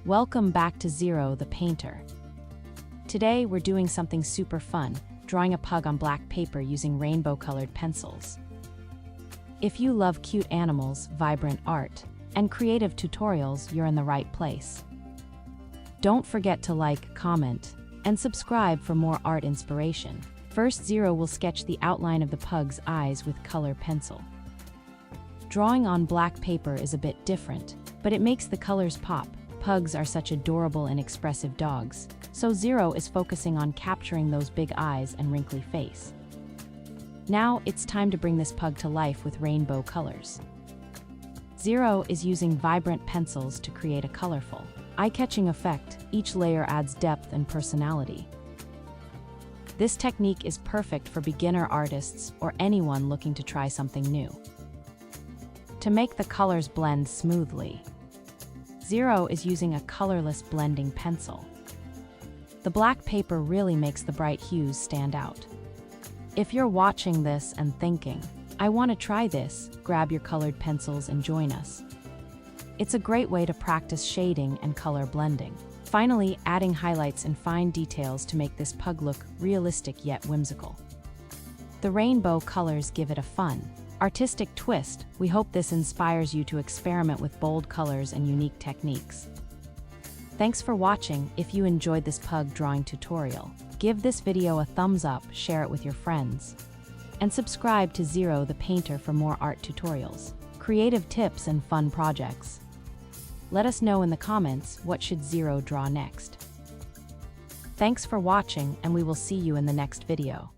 Welcome back to Zero the Painter. Today we're doing something super fun, drawing a pug on black paper using rainbow-colored pencils. If you love cute animals, vibrant art, and creative tutorials, you're in the right place. Don't forget to like, comment, and subscribe for more art inspiration. First, Zero will sketch the outline of the pug's eyes with color pencil. Drawing on black paper is a bit different, but it makes the colors pop. Pugs are such adorable and expressive dogs, so Zero is focusing on capturing those big eyes and wrinkly face. Now it's time to bring this pug to life with rainbow colors. Zero is using vibrant pencils to create a colorful, eye-catching effect. Each layer adds depth and personality. This technique is perfect for beginner artists or anyone looking to try something new. To make the colors blend smoothly, Zero is using a colorless blending pencil. The black paper really makes the bright hues stand out. If you're watching this and thinking, I want to try this, grab your colored pencils and join us. It's a great way to practice shading and color blending. Finally, adding highlights and fine details to make this pug look realistic yet whimsical. The rainbow colors give it a fun, artistic twist. We hope this inspires you to experiment with bold colors and unique techniques. Thanks for watching. If you enjoyed this pug drawing tutorial, give this video a thumbs up, share it with your friends, and subscribe to Zero the Painter for more art tutorials, creative tips, and fun projects. Let us know in the comments, what should Zero draw next? Thanks for watching, and we will see you in the next video.